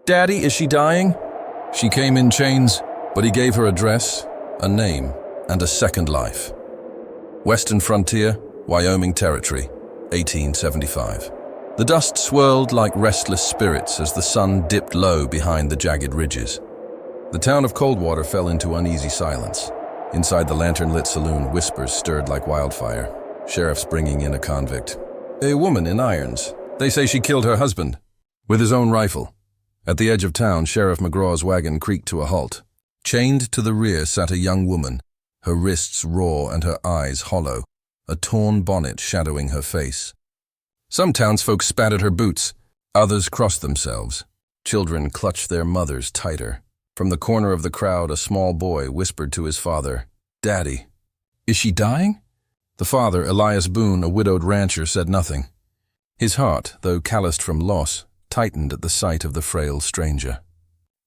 Daddy, is she dying? She came in chains, but he gave her a dress, a name, and a second life. Western Frontier, Wyoming Territory, 1875. The dust swirled like restless spirits as the sun dipped low behind the jagged ridges. The town of Coldwater fell into uneasy silence. Inside the lantern-lit saloon, whispers stirred like wildfire. Sheriffs bringing in a convict. A woman in irons. They say she killed her husband with his own rifle. At the edge of town, Sheriff McGraw's wagon creaked to a halt. Chained to the rear sat a young woman, her wrists raw and her eyes hollow, a torn bonnet shadowing her face. Some townsfolk spat at her boots. Others crossed themselves. Children clutched their mothers tighter. From the corner of the crowd, a small boy whispered to his father, "Daddy, is she dying?" The father, Elias Boone, a widowed rancher, said nothing. His heart, though calloused from loss, tightened at the sight of the frail stranger.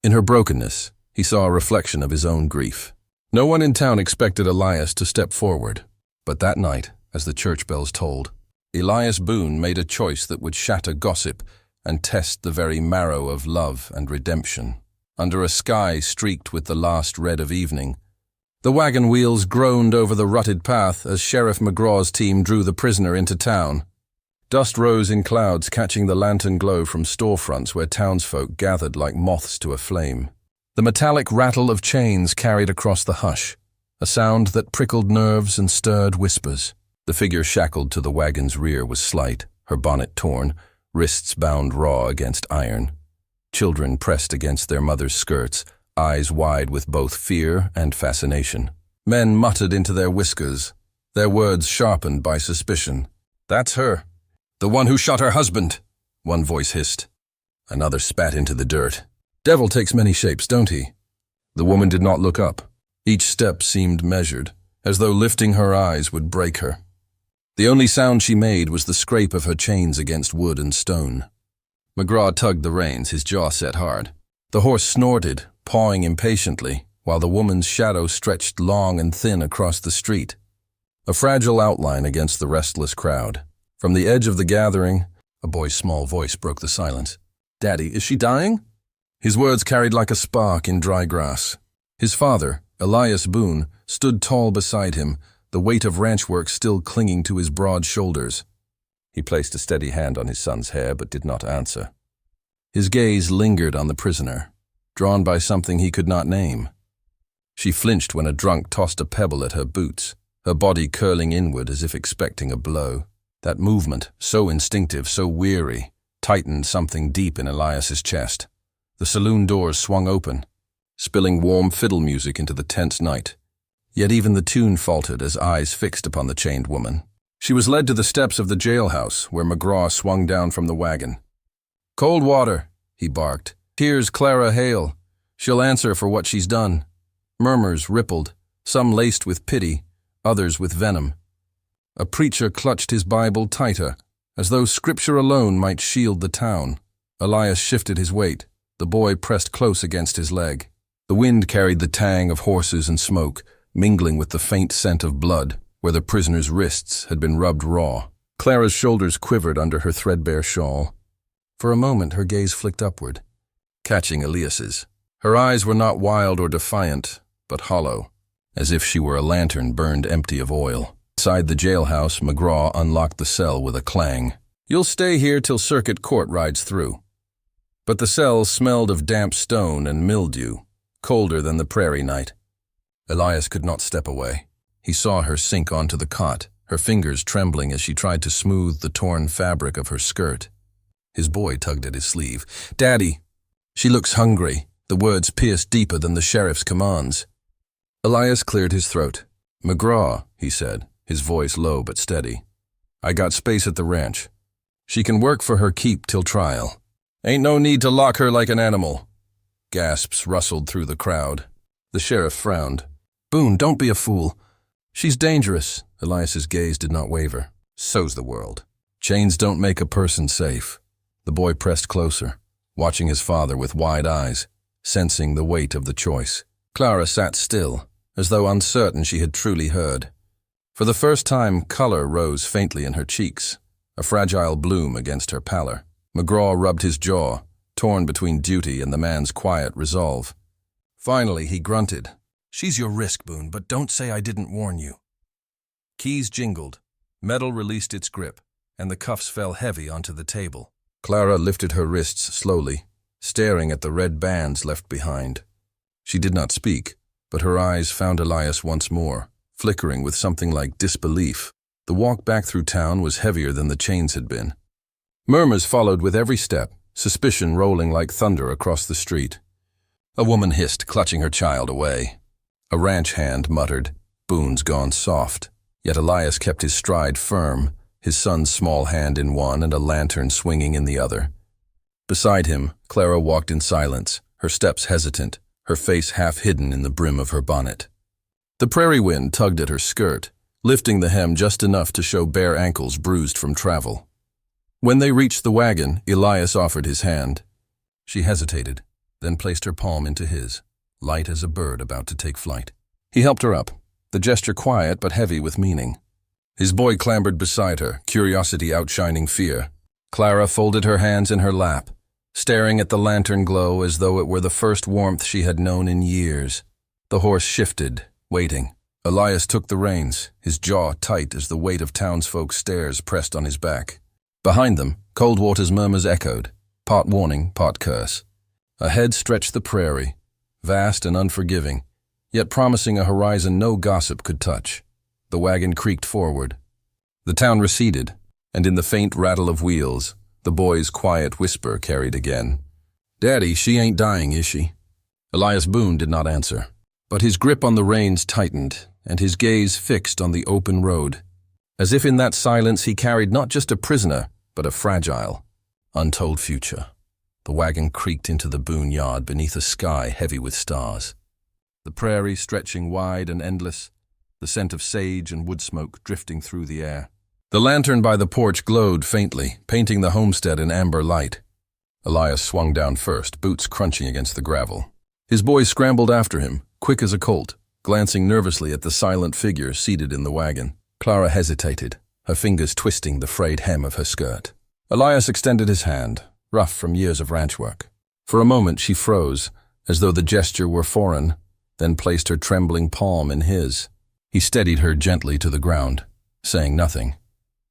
In her brokenness, he saw a reflection of his own grief. No one in town expected Elias to step forward, but that night, as the church bells tolled, Elias Boone made a choice that would shatter gossip and test the very marrow of love and redemption. Under a sky streaked with the last red of evening, the wagon wheels groaned over the rutted path as Sheriff McGraw's team drew the prisoner into town. Dust rose in clouds, catching the lantern glow from storefronts where townsfolk gathered like moths to a flame. The metallic rattle of chains carried across the hush, a sound that prickled nerves and stirred whispers. The figure shackled to the wagon's rear was slight, her bonnet torn, wrists bound raw against iron. Children pressed against their mother's skirts, eyes wide with both fear and fascination. Men muttered into their whiskers, their words sharpened by suspicion. "That's her. The one who shot her husband," one voice hissed. Another spat into the dirt. "Devil takes many shapes, don't he?" The woman did not look up. Each step seemed measured, as though lifting her eyes would break her. The only sound she made was the scrape of her chains against wood and stone. McGraw tugged the reins, his jaw set hard. The horse snorted, pawing impatiently, while the woman's shadow stretched long and thin across the street, a fragile outline against the restless crowd. From the edge of the gathering, a boy's small voice broke the silence. "Daddy, is she dying?" His words carried like a spark in dry grass. His father, Elias Boone, stood tall beside him, the weight of ranch work still clinging to his broad shoulders. He placed a steady hand on his son's hair but did not answer. His gaze lingered on the prisoner, drawn by something he could not name. She flinched when a drunk tossed a pebble at her boots, her body curling inward as if expecting a blow. That movement, so instinctive, so weary, tightened something deep in Elias's chest. The saloon doors swung open, spilling warm fiddle music into the tense night. Yet even the tune faltered as eyes fixed upon the chained woman. She was led to the steps of the jailhouse, where McGraw swung down from the wagon. "Coldwater," he barked. "Here's Clara Hale. She'll answer for what she's done." Murmurs rippled, some laced with pity, others with venom. A preacher clutched his Bible tighter, as though Scripture alone might shield the town. Elias shifted his weight. The boy pressed close against his leg. The wind carried the tang of horses and smoke, mingling with the faint scent of blood, where the prisoner's wrists had been rubbed raw. Clara's shoulders quivered under her threadbare shawl. For a moment her gaze flicked upward, catching Elias's. Her eyes were not wild or defiant, but hollow, as if she were a lantern burned empty of oil. Inside the jailhouse, McGraw unlocked the cell with a clang. "You'll stay here till circuit court rides through." But the cell smelled of damp stone and mildew, colder than the prairie night. Elias could not step away. He saw her sink onto the cot, her fingers trembling as she tried to smooth the torn fabric of her skirt. His boy tugged at his sleeve. "Daddy, she looks hungry." The words pierced deeper than the sheriff's commands. Elias cleared his throat. "McGraw," he said, his voice low but steady. "I got space at the ranch. She can work for her keep till trial. Ain't no need to lock her like an animal." Gasps rustled through the crowd. The sheriff frowned. "Boone, don't be a fool. She's dangerous." Elias's gaze did not waver. "So's the world. Chains don't make a person safe." The boy pressed closer, watching his father with wide eyes, sensing the weight of the choice. Clara sat still, as though uncertain she had truly heard. For the first time, color rose faintly in her cheeks, a fragile bloom against her pallor. McGraw rubbed his jaw, torn between duty and the man's quiet resolve. Finally, he grunted, "She's your risk, Boone, but don't say I didn't warn you." Keys jingled, metal released its grip, and the cuffs fell heavy onto the table. Clara lifted her wrists slowly, staring at the red bands left behind. She did not speak, but her eyes found Elias once more, flickering with something like disbelief. The walk back through town was heavier than the chains had been. Murmurs followed with every step, suspicion rolling like thunder across the street. A woman hissed, clutching her child away. A ranch hand muttered, "Boone's gone soft." Yet Elias kept his stride firm, his son's small hand in one and a lantern swinging in the other. Beside him, Clara walked in silence, her steps hesitant, her face half hidden in the brim of her bonnet. The prairie wind tugged at her skirt, lifting the hem just enough to show bare ankles bruised from travel. When they reached the wagon, Elias offered his hand. She hesitated, then placed her palm into his, light as a bird about to take flight. He helped her up, the gesture quiet but heavy with meaning. His boy clambered beside her, curiosity outshining fear. Clara folded her hands in her lap, staring at the lantern glow as though it were the first warmth she had known in years. The horse shifted, waiting. Elias took the reins, his jaw tight as the weight of townsfolk's stares pressed on his back. Behind them, Coldwater's murmurs echoed, part warning, part curse. Ahead stretched the prairie, vast and unforgiving, yet promising a horizon no gossip could touch. The wagon creaked forward. The town receded, and in the faint rattle of wheels, the boy's quiet whisper carried again. "Daddy, she ain't dying, is she?" Elias Boone did not answer, but his grip on the reins tightened, and his gaze fixed on the open road, as if in that silence he carried not just a prisoner, but a fragile, untold future. The wagon creaked into the Boone yard beneath a sky heavy with stars. The prairie stretching wide and endless, the scent of sage and wood smoke drifting through the air. The lantern by the porch glowed faintly, painting the homestead in amber light. Elias swung down first, boots crunching against the gravel. His boy scrambled after him, quick as a colt, glancing nervously at the silent figure seated in the wagon. Clara hesitated, her fingers twisting the frayed hem of her skirt. Elias extended his hand, rough from years of ranch work. For a moment she froze, as though the gesture were foreign, then placed her trembling palm in his. He steadied her gently to the ground, saying nothing,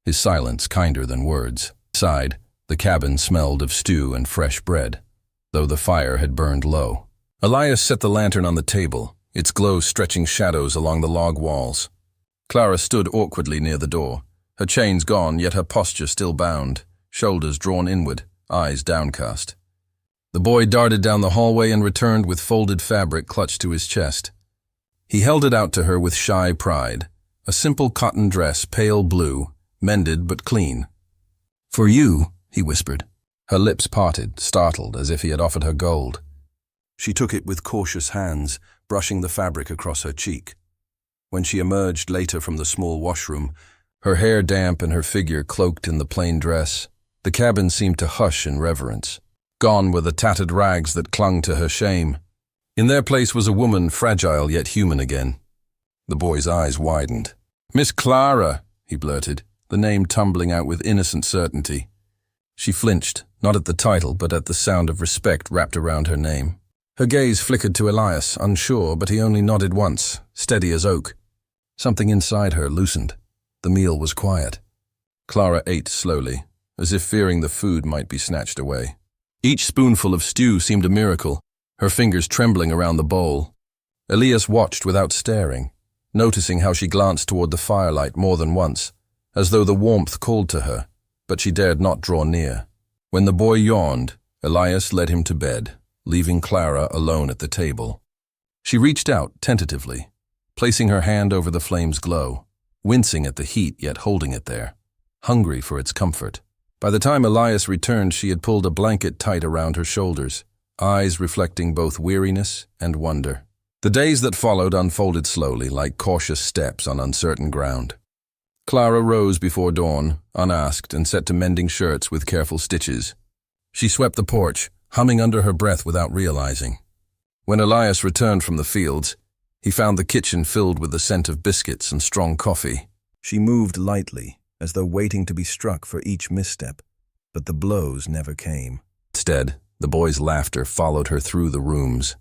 his silence kinder than words. Inside, the cabin smelled of stew and fresh bread, though the fire had burned low. Elias set the lantern on the table, its glow stretching shadows along the log walls. Clara stood awkwardly near the door, her chains gone, yet her posture still bound, shoulders drawn inward, eyes downcast. The boy darted down the hallway and returned with folded fabric clutched to his chest. He held it out to her with shy pride, a simple cotton dress, pale blue, mended but clean. "For you," he whispered. Her lips parted, startled, as if he had offered her gold. She took it with cautious hands, brushing the fabric across her cheek. When she emerged later from the small washroom, her hair damp and her figure cloaked in the plain dress, the cabin seemed to hush in reverence. Gone were the tattered rags that clung to her shame. In their place was a woman, fragile yet human again. The boy's eyes widened. "Miss Clara," he blurted, the name tumbling out with innocent certainty. She flinched, not at the title, but at the sound of respect wrapped around her name. Her gaze flickered to Elias, unsure, but he only nodded once, steady as oak. Something inside her loosened. The meal was quiet. Clara ate slowly, as if fearing the food might be snatched away. Each spoonful of stew seemed a miracle, her fingers trembling around the bowl. Elias watched without staring, noticing how she glanced toward the firelight more than once, as though the warmth called to her, but she dared not draw near. When the boy yawned, Elias led him to bed, leaving Clara alone at the table. She reached out tentatively, placing her hand over the flame's glow, wincing at the heat yet holding it there, hungry for its comfort. By the time Elias returned, she had pulled a blanket tight around her shoulders, eyes reflecting both weariness and wonder. The days that followed unfolded slowly, like cautious steps on uncertain ground. Clara rose before dawn, unasked, and set to mending shirts with careful stitches. She swept the porch, humming under her breath without realizing. When Elias returned from the fields, he found the kitchen filled with the scent of biscuits and strong coffee. She moved lightly, as though waiting to be struck for each misstep, but the blows never came. Instead, The boy's laughter followed her through the rooms,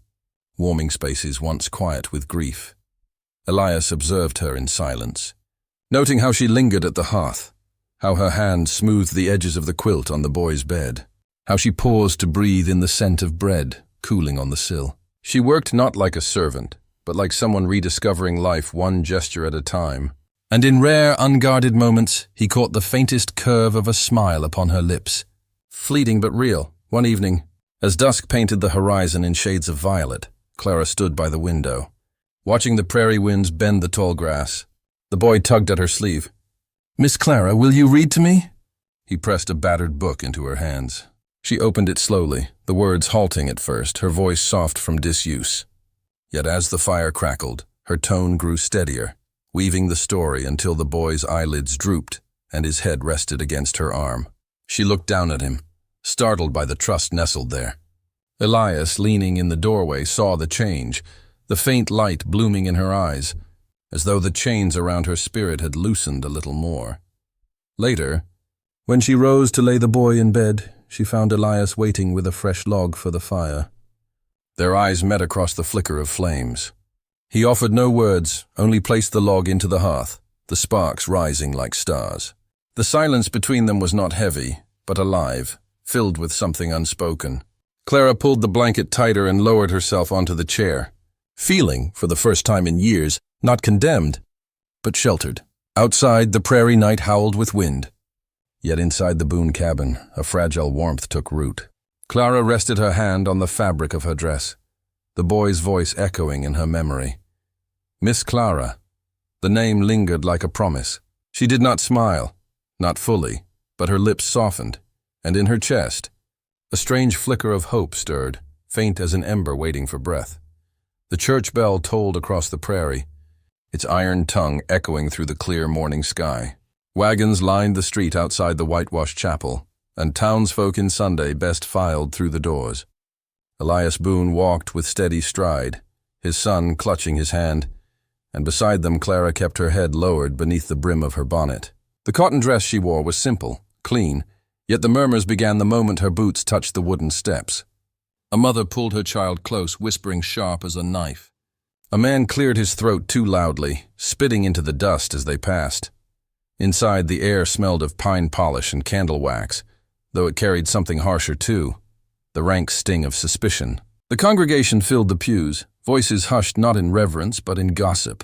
warming spaces once quiet with grief. Elias observed her in silence, noting how she lingered at the hearth, how her hand smoothed the edges of the quilt on the boy's bed, how she paused to breathe in the scent of bread cooling on the sill. She worked not like a servant, but like someone rediscovering life one gesture at a time. And in rare, unguarded moments, he caught the faintest curve of a smile upon her lips. Fleeting but real. One evening, as dusk painted the horizon in shades of violet, Clara stood by the window, watching the prairie winds bend the tall grass. The boy tugged at her sleeve. "Miss Clara, will you read to me?" He pressed a battered book into her hands. She opened it slowly, the words halting at first, her voice soft from disuse. Yet as the fire crackled, her tone grew steadier, weaving the story until the boy's eyelids drooped and his head rested against her arm. She looked down at him, startled by the trust nestled there. Elias, leaning in the doorway, saw the change, the faint light blooming in her eyes, as though the chains around her spirit had loosened a little more. Later, when she rose to lay the boy in bed, she found Elias waiting with a fresh log for the fire. Their eyes met across the flicker of flames. He offered no words, only placed the log into the hearth, the sparks rising like stars. The silence between them was not heavy, but alive, filled with something unspoken. Clara pulled the blanket tighter and lowered herself onto the chair, feeling, for the first time in years, not condemned, but sheltered. Outside, the prairie night howled with wind. Yet inside the Boone cabin, a fragile warmth took root. Clara rested her hand on the fabric of her dress, the boy's voice echoing in her memory. Miss Clara. The name lingered like a promise. She did not smile, not fully, but her lips softened, and in her chest, a strange flicker of hope stirred, faint as an ember waiting for breath. The church bell tolled across the prairie, its iron tongue echoing through the clear morning sky. Wagons lined the street outside the whitewashed chapel, and townsfolk in Sunday best filed through the doors. Elias Boone walked with steady stride, his son clutching his hand, and beside them Clara kept her head lowered beneath the brim of her bonnet. The cotton dress she wore was simple, clean, yet the murmurs began the moment her boots touched the wooden steps. A mother pulled her child close, whispering sharp as a knife. A man cleared his throat too loudly, spitting into the dust as they passed. Inside, the air smelled of pine polish and candle wax, though it carried something harsher too, the rank sting of suspicion. The congregation filled the pews, voices hushed not in reverence but in gossip.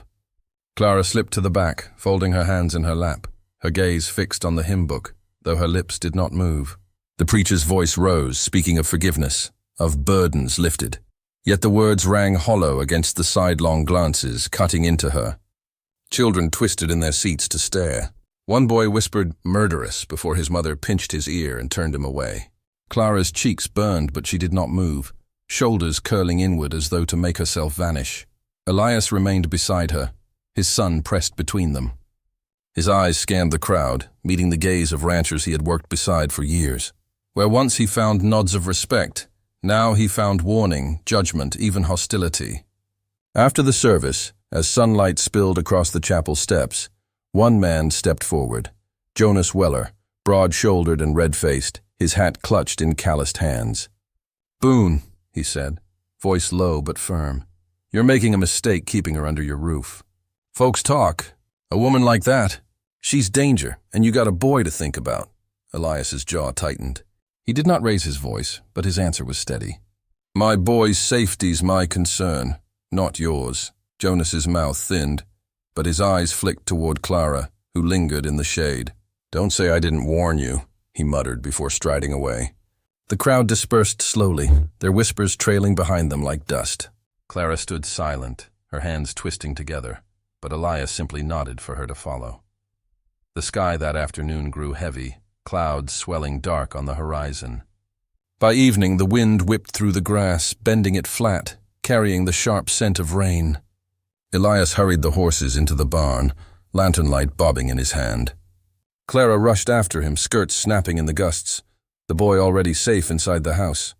Clara slipped to the back, folding her hands in her lap, her gaze fixed on the hymn book, though her lips did not move. The preacher's voice rose, speaking of forgiveness, of burdens lifted. Yet the words rang hollow against the sidelong glances cutting into her. Children twisted in their seats to stare. One boy whispered "murderous" before his mother pinched his ear and turned him away. Clara's cheeks burned, but she did not move, shoulders curling inward as though to make herself vanish. Elias remained beside her, his son pressed between them. His eyes scanned the crowd, meeting the gaze of ranchers he had worked beside for years. Where once he found nods of respect, now he found warning, judgment, even hostility. After the service, as sunlight spilled across the chapel steps, one man stepped forward, Jonas Weller, broad-shouldered and red-faced, his hat clutched in calloused hands. "Boone," he said, voice low but firm, "you're making a mistake keeping her under your roof. Folks talk. A woman like that, she's danger, and you got a boy to think about." Elias's jaw tightened. He did not raise his voice, but his answer was steady. "My boy's safety's my concern, not yours." Jonas's mouth thinned, but his eyes flicked toward Clara, who lingered in the shade. "Don't say I didn't warn you," he muttered before striding away. The crowd dispersed slowly, their whispers trailing behind them like dust. Clara stood silent, her hands twisting together, but Elias simply nodded for her to follow. The sky that afternoon grew heavy, clouds swelling dark on the horizon. By evening, the wind whipped through the grass, bending it flat, carrying the sharp scent of rain. Elias hurried the horses into the barn, lantern light bobbing in his hand. Clara rushed after him, skirts snapping in the gusts, the boy already safe inside the house.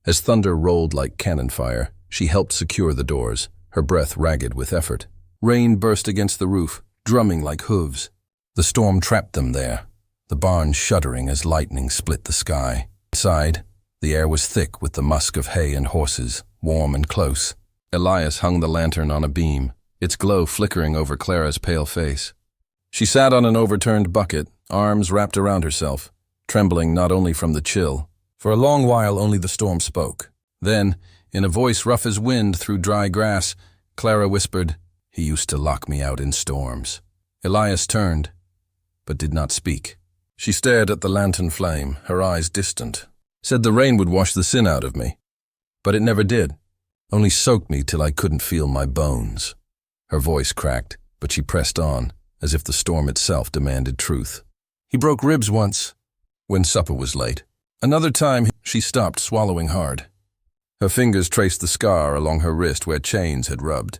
As thunder rolled like cannon fire, she helped secure the doors, her breath ragged with effort. Rain burst against the roof, drumming like hooves. The storm trapped them there, the barn shuddering as lightning split the sky. Inside, The air was thick with the musk of hay and horses, warm and close. Elias hung the lantern on a beam, its glow flickering over Clara's pale face. She sat on an overturned bucket, arms wrapped around herself, trembling not only from the chill. For a long while only the storm spoke. Then, in a voice rough as wind through dry grass, Clara whispered, "He used to lock me out in storms." Elias turned, but did not speak. She stared at the lantern flame, her eyes distant. Said the rain would wash the sin out of me. But it never did, only soaked me till I couldn't feel my bones. Her voice cracked, but she pressed on, as if the storm itself demanded truth. "He broke ribs once, when supper was late. Another time," she stopped, swallowing hard. Her fingers traced the scar along her wrist where chains had rubbed.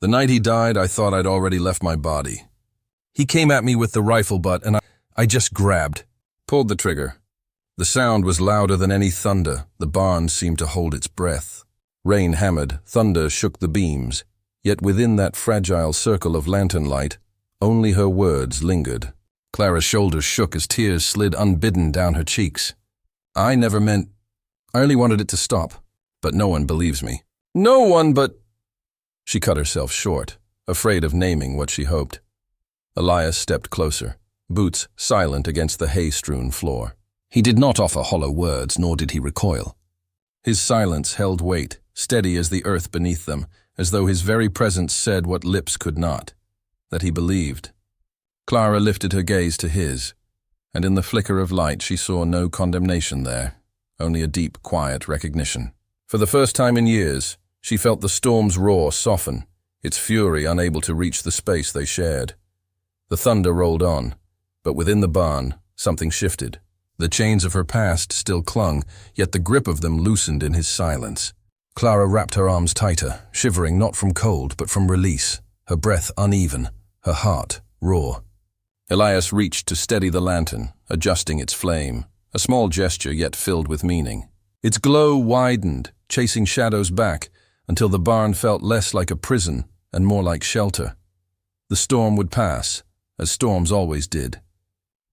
"The night he died, I thought I'd already left my body. He came at me with the rifle butt, and I just grabbed, pulled the trigger. The sound was louder than any thunder. The barn seemed to hold its breath. Rain hammered, thunder shook the beams, yet within that fragile circle of lantern light, only her words lingered." Clara's shoulders shook as tears slid unbidden down her cheeks. "I never meant... I only wanted it to stop, but no one believes me. No one but..." She cut herself short, afraid of naming what she hoped. Elias stepped closer, boots silent against the hay-strewn floor. He did not offer hollow words, nor did he recoil. His silence held weight, steady as the earth beneath them, as though his very presence said what lips could not, that he believed. Clara lifted her gaze to his, and in the flicker of light she saw no condemnation there, only a deep, quiet recognition. For the first time in years, she felt the storm's roar soften, its fury unable to reach the space they shared. The thunder rolled on, but within the barn, something shifted. The chains of her past still clung, yet the grip of them loosened in his silence. Clara wrapped her arms tighter, shivering not from cold but from release, her breath uneven, her heart raw. Elias reached to steady the lantern, adjusting its flame, a small gesture yet filled with meaning. Its glow widened, chasing shadows back, until the barn felt less like a prison and more like shelter. The storm would pass, as storms always did.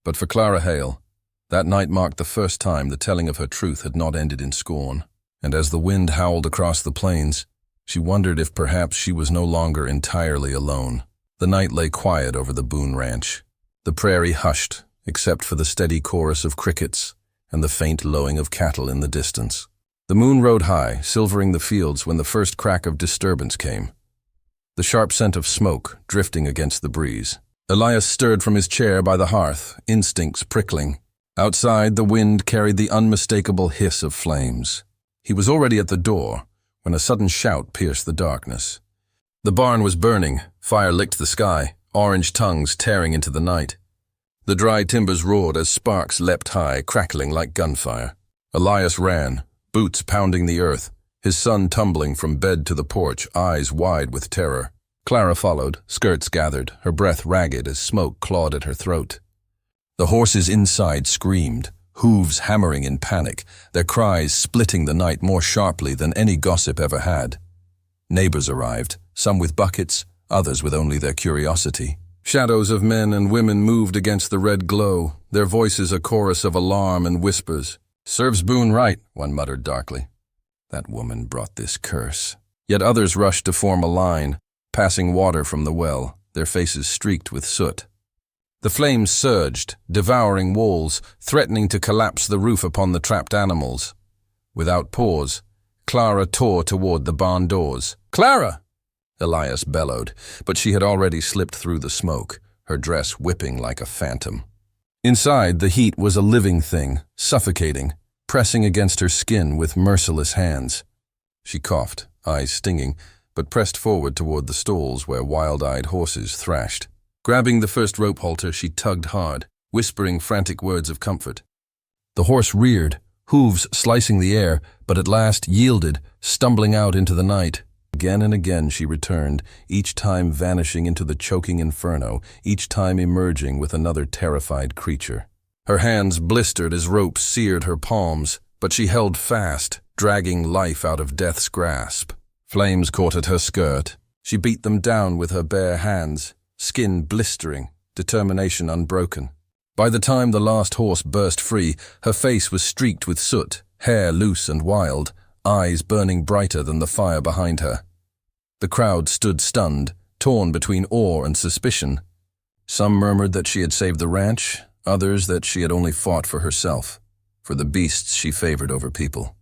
But for Clara Hale, that night marked the first time the telling of her truth had not ended in scorn. And as the wind howled across the plains, she wondered if perhaps she was no longer entirely alone. The night lay quiet over the Boone Ranch. The prairie hushed, except for the steady chorus of crickets and the faint lowing of cattle in the distance. The moon rode high, silvering the fields when the first crack of disturbance came. The sharp scent of smoke drifting against the breeze. Elias stirred from his chair by the hearth, instincts prickling. Outside, the wind carried the unmistakable hiss of flames. He was already at the door when a sudden shout pierced the darkness. The barn was burning, fire licked the sky, orange tongues tearing into the night. The dry timbers roared as sparks leapt high, crackling like gunfire. Elias ran, boots pounding the earth, his son tumbling from bed to the porch, eyes wide with terror. Clara followed, skirts gathered, her breath ragged as smoke clawed at her throat. The horses inside screamed, hooves hammering in panic, their cries splitting the night more sharply than any gossip ever had. Neighbors arrived, some with buckets, others with only their curiosity. Shadows of men and women moved against the red glow, their voices a chorus of alarm and whispers. "Serves Boone right," one muttered darkly. "That woman brought this curse." Yet others rushed to form a line, passing water from the well, their faces streaked with soot. The flames surged, devouring walls, threatening to collapse the roof upon the trapped animals. Without pause, Clara tore toward the barn doors. "Clara!" Elias bellowed, but she had already slipped through the smoke, her dress whipping like a phantom. Inside, the heat was a living thing, suffocating, pressing against her skin with merciless hands. She coughed, eyes stinging, but pressed forward toward the stalls where wild-eyed horses thrashed. Grabbing the first rope halter, she tugged hard, whispering frantic words of comfort. The horse reared, hooves slicing the air, but at last yielded, stumbling out into the night. Again and again she returned, each time vanishing into the choking inferno, each time emerging with another terrified creature. Her hands blistered as ropes seared her palms, but she held fast, dragging life out of death's grasp. Flames caught at her skirt. She beat them down with her bare hands, skin blistering, determination unbroken. By the time the last horse burst free, her face was streaked with soot, hair loose and wild, eyes burning brighter than the fire behind her. The crowd stood stunned, torn between awe and suspicion. Some murmured that she had saved the ranch, others that she had only fought for herself, for the beasts she favored over people.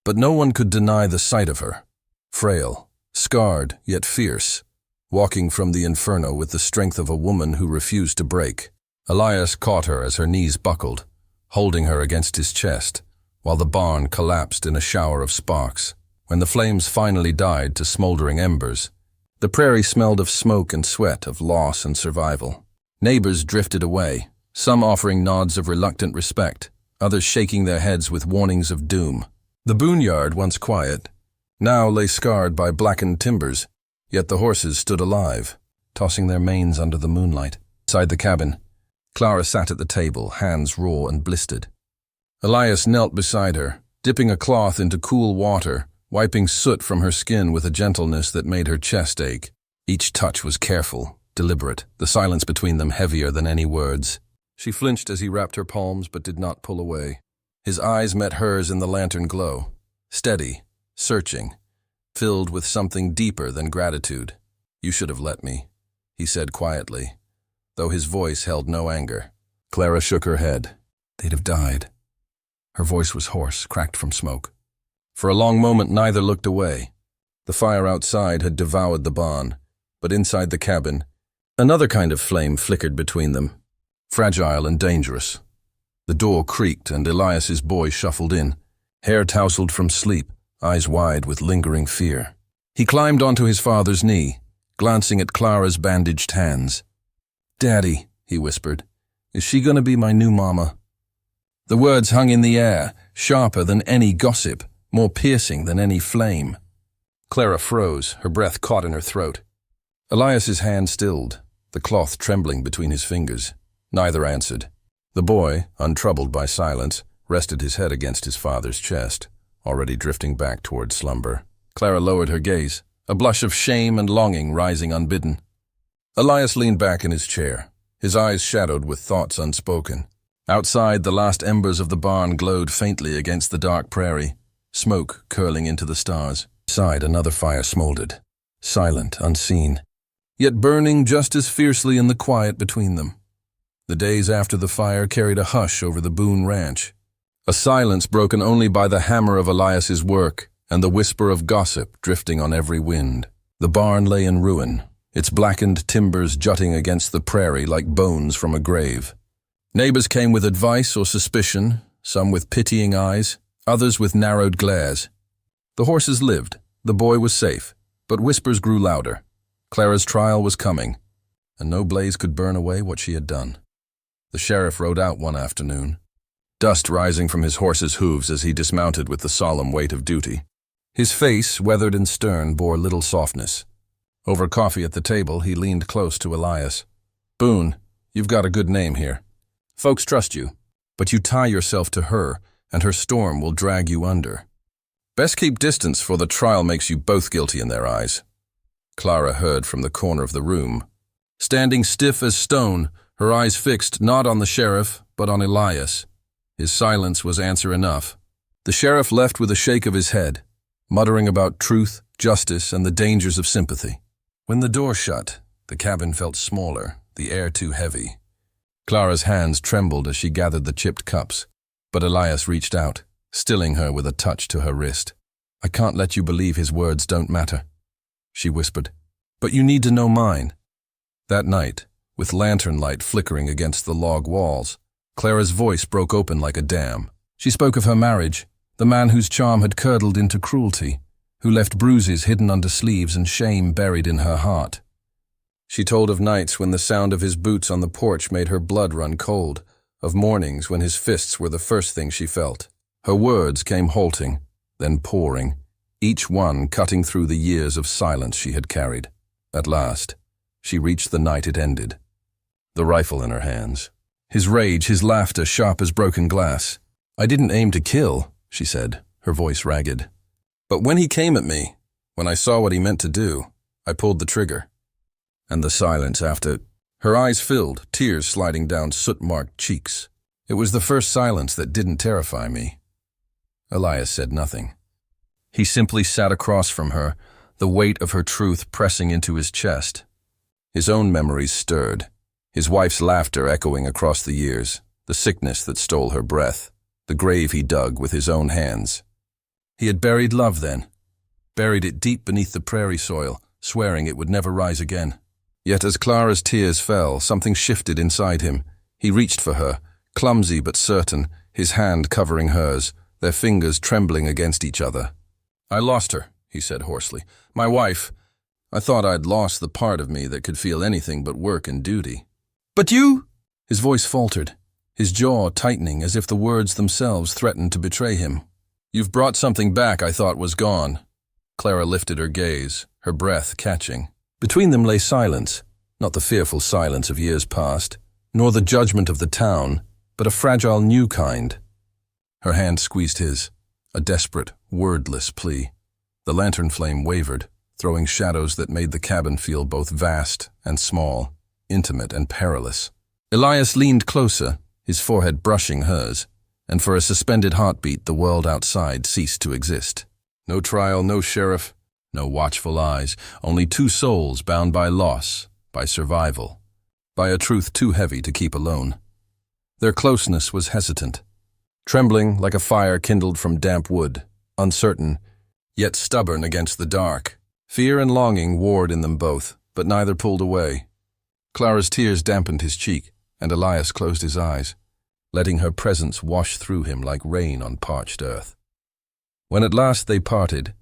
But no one could deny the sight of her, frail, scarred yet fierce, walking from the inferno with the strength of a woman who refused to break. Elias caught her as her knees buckled, holding her against his chest, while the barn collapsed in a shower of sparks. When the flames finally died to smoldering embers, the prairie smelled of smoke and sweat, of loss and survival. Neighbors drifted away, some offering nods of reluctant respect, others shaking their heads with warnings of doom. The boonyard, once quiet, now lay scarred by blackened timbers, yet the horses stood alive, tossing their manes under the moonlight. Inside the cabin, Clara sat at the table, hands raw and blistered. Elias knelt beside her, dipping a cloth into cool water, wiping soot from her skin with a gentleness that made her chest ache. Each touch was careful, deliberate, the silence between them heavier than any words. She flinched as he wrapped her palms but did not pull away. His eyes met hers in the lantern glow, steady, searching, filled with something deeper than gratitude. "You should have let me," he said quietly, though his voice held no anger. Clara shook her head. "They'd have died." Her voice was hoarse, cracked from smoke. For a long moment neither looked away. The fire outside had devoured the barn, but inside the cabin, another kind of flame flickered between them, fragile and dangerous. The door creaked and Elias's boy shuffled in, hair tousled from sleep, eyes wide with lingering fear. He climbed onto his father's knee, glancing at Clara's bandaged hands. "Daddy," he whispered, "is she going to be my new mama?" The words hung in the air, sharper than any gossip, more piercing than any flame. Clara froze, her breath caught in her throat. Elias's hand stilled, the cloth trembling between his fingers. Neither answered. The boy, untroubled by silence, rested his head against his father's chest, already drifting back toward slumber. Clara lowered her gaze, a blush of shame and longing rising unbidden. Elias leaned back in his chair, his eyes shadowed with thoughts unspoken. Outside, the last embers of the barn glowed faintly against the dark prairie, smoke curling into the stars. Inside, another fire smoldered, silent, unseen, yet burning just as fiercely in the quiet between them. The days after the fire carried a hush over the Boone Ranch, a silence broken only by the hammer of Elias's work and the whisper of gossip drifting on every wind. The barn lay in ruin, its blackened timbers jutting against the prairie like bones from a grave. Neighbors came with advice or suspicion, some with pitying eyes, others with narrowed glares. The horses lived, the boy was safe, but whispers grew louder. Clara's trial was coming, and no blaze could burn away what she had done. The sheriff rode out one afternoon, dust rising from his horse's hooves as he dismounted with the solemn weight of duty. His face, weathered and stern, bore little softness. Over coffee at the table, he leaned close to Elias. "Boone, you've got a good name here. Folks trust you, but you tie yourself to her, and her storm will drag you under. Best keep distance, for the trial makes you both guilty in their eyes." Clara heard from the corner of the room. Standing stiff as stone, her eyes fixed not on the sheriff, but on Elias. His silence was answer enough. The sheriff left with a shake of his head, muttering about truth, justice, and the dangers of sympathy. When the door shut, the cabin felt smaller, the air too heavy. Clara's hands trembled as she gathered the chipped cups, but Elias reached out, stilling her with a touch to her wrist. "I can't let you believe his words don't matter," she whispered, "but you need to know mine." That night, with lantern light flickering against the log walls, Clara's voice broke open like a dam. She spoke of her marriage, the man whose charm had curdled into cruelty, who left bruises hidden under sleeves and shame buried in her heart. She told of nights when the sound of his boots on the porch made her blood run cold, of mornings when his fists were the first thing she felt. Her words came halting, then pouring, each one cutting through the years of silence she had carried. At last, she reached the night it ended, the rifle in her hands. His rage, his laughter sharp as broken glass. "I didn't aim to kill," she said, her voice ragged. "But when he came at me, when I saw what he meant to do, I pulled the trigger." And the silence after. Her eyes filled, tears sliding down soot-marked cheeks. It was the first silence that didn't terrify me. Elias said nothing. He simply sat across from her, the weight of her truth pressing into his chest. His own memories stirred, his wife's laughter echoing across the years, the sickness that stole her breath, the grave he dug with his own hands. He had buried love then, buried it deep beneath the prairie soil, swearing it would never rise again. Yet as Clara's tears fell, something shifted inside him. He reached for her, clumsy but certain, his hand covering hers, their fingers trembling against each other. "I lost her," he said hoarsely. "My wife. I thought I'd lost the part of me that could feel anything but work and duty." "But you—" His voice faltered, his jaw tightening as if the words themselves threatened to betray him. "You've brought something back I thought was gone." Clara lifted her gaze, her breath catching. Between them lay silence, not the fearful silence of years past, nor the judgment of the town, but a fragile new kind. Her hand squeezed his, a desperate, wordless plea. The lantern flame wavered, throwing shadows that made the cabin feel both vast and small, intimate and perilous. Elias leaned closer, his forehead brushing hers, and for a suspended heartbeat the world outside ceased to exist. No trial, no sheriff, no watchful eyes, only two souls bound by loss, by survival, by a truth too heavy to keep alone. Their closeness was hesitant, trembling like a fire kindled from damp wood, uncertain, yet stubborn against the dark. Fear and longing warred in them both, but neither pulled away. Clara's tears dampened his cheek, and Elias closed his eyes, letting her presence wash through him like rain on parched earth. When at last they parted,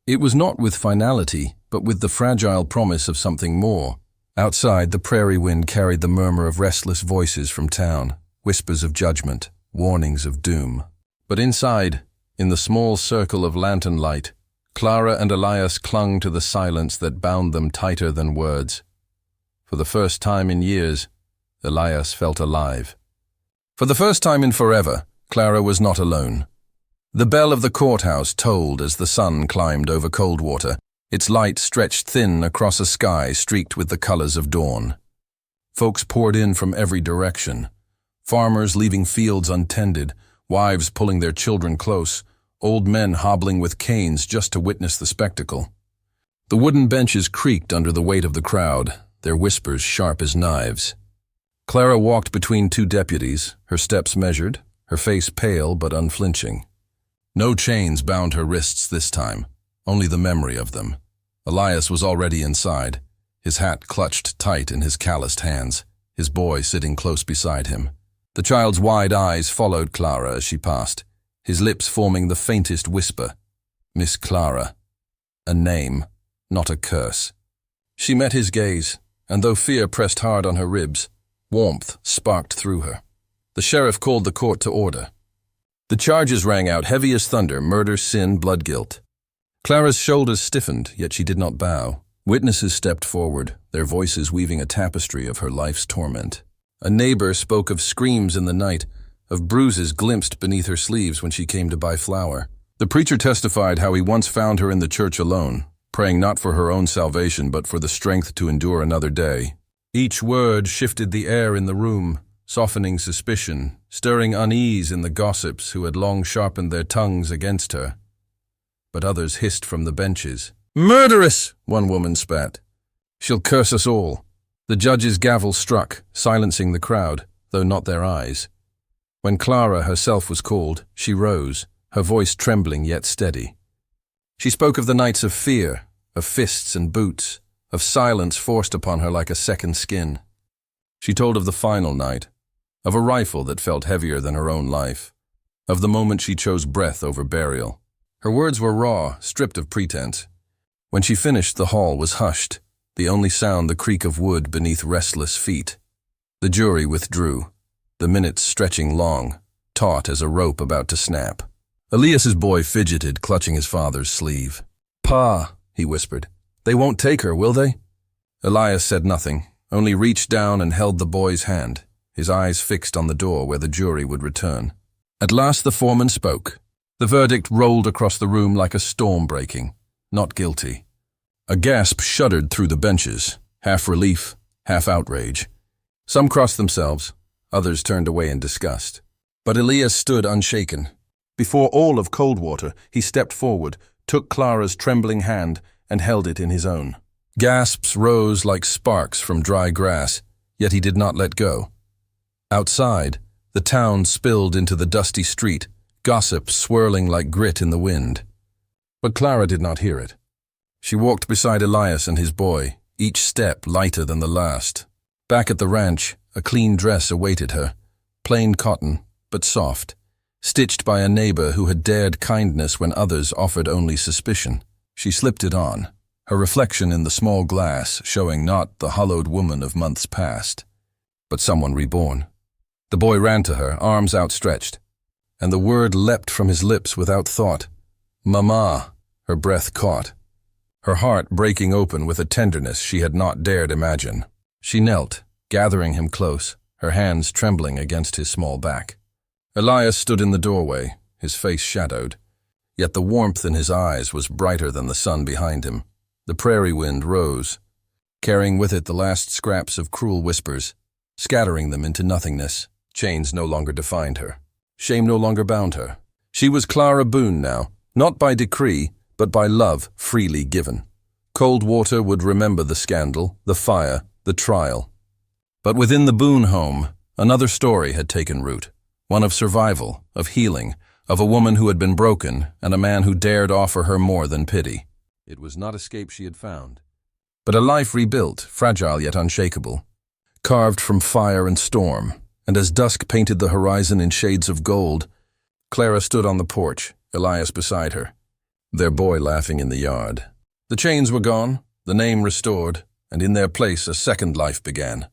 it was not with finality, but with the fragile promise of something more. Outside, the prairie wind carried the murmur of restless voices from town, whispers of judgment, warnings of doom. But inside, in the small circle of lantern light, Clara and Elias clung to the silence that bound them tighter than words. For the first time in years, Elias felt alive. For the first time in forever, Clara was not alone. The bell of the courthouse tolled as the sun climbed over Coldwater, its light stretched thin across a sky streaked with the colors of dawn. Folks poured in from every direction, farmers leaving fields untended, wives pulling their children close, old men hobbling with canes just to witness the spectacle. The wooden benches creaked under the weight of the crowd, their whispers sharp as knives. Clara walked between two deputies, her steps measured, her face pale but unflinching. No chains bound her wrists this time, only the memory of them. Elias was already inside, his hat clutched tight in his calloused hands, his boy sitting close beside him. The child's wide eyes followed Clara as she passed, his lips forming the faintest whisper. Miss Clara. A name, not a curse. She met his gaze, and though fear pressed hard on her ribs, warmth sparked through her. The sheriff called the court to order. The charges rang out heavy as thunder: murder, sin, blood guilt. Clara's shoulders stiffened, yet she did not bow. Witnesses stepped forward, their voices weaving a tapestry of her life's torment. A neighbor spoke of screams in the night, of bruises glimpsed beneath her sleeves when she came to buy flour. The preacher testified how he once found her in the church alone, praying not for her own salvation but for the strength to endure another day. Each word shifted the air in the room, softening suspicion, stirring unease in the gossips who had long sharpened their tongues against her. But others hissed from the benches. "Murderess!" one woman spat. "She'll curse us all." The judge's gavel struck, silencing the crowd, though not their eyes. When Clara herself was called, she rose, her voice trembling yet steady. She spoke of the nights of fear, of fists and boots, of silence forced upon her like a second skin. She told of the final night, of a rifle that felt heavier than her own life, of the moment she chose breath over burial. Her words were raw, stripped of pretense. When she finished, the hall was hushed, the only sound the creak of wood beneath restless feet. The jury withdrew, the minutes stretching long, taut as a rope about to snap. Elias's boy fidgeted, clutching his father's sleeve. "Pa," he whispered, "they won't take her, will they?" Elias said nothing, only reached down and held the boy's hand, his eyes fixed on the door where the jury would return. At last the foreman spoke. The verdict rolled across the room like a storm breaking. Not guilty. A gasp shuddered through the benches, half relief, half outrage. Some crossed themselves, others turned away in disgust. But Elias stood unshaken. Before all of Coldwater, he stepped forward, took Clara's trembling hand, and held it in his own. Gasps rose like sparks from dry grass, yet he did not let go. Outside, the town spilled into the dusty street, gossip swirling like grit in the wind. But Clara did not hear it. She walked beside Elias and his boy, each step lighter than the last. Back at the ranch, a clean dress awaited her, plain cotton, but soft, stitched by a neighbor who had dared kindness when others offered only suspicion. She slipped it on, her reflection in the small glass showing not the hollowed woman of months past, but someone reborn. The boy ran to her, arms outstretched, and the word leapt from his lips without thought. Mama, her breath caught, her heart breaking open with a tenderness she had not dared imagine. She knelt, gathering him close, her hands trembling against his small back. Elias stood in the doorway, his face shadowed, yet the warmth in his eyes was brighter than the sun behind him. The prairie wind rose, carrying with it the last scraps of cruel whispers, scattering them into nothingness. Chains no longer defined her. Shame no longer bound her. She was Clara Boone now, not by decree, but by love freely given. Coldwater would remember the scandal, the fire, the trial. But within the Boone home, another story had taken root, one of survival, of healing, of a woman who had been broken and a man who dared offer her more than pity. It was not escape she had found, but a life rebuilt, fragile yet unshakable, carved from fire and storm. And as dusk painted the horizon in shades of gold, Clara stood on the porch, Elias beside her, their boy laughing in the yard. The chains were gone, the name restored, and in their place a second life began.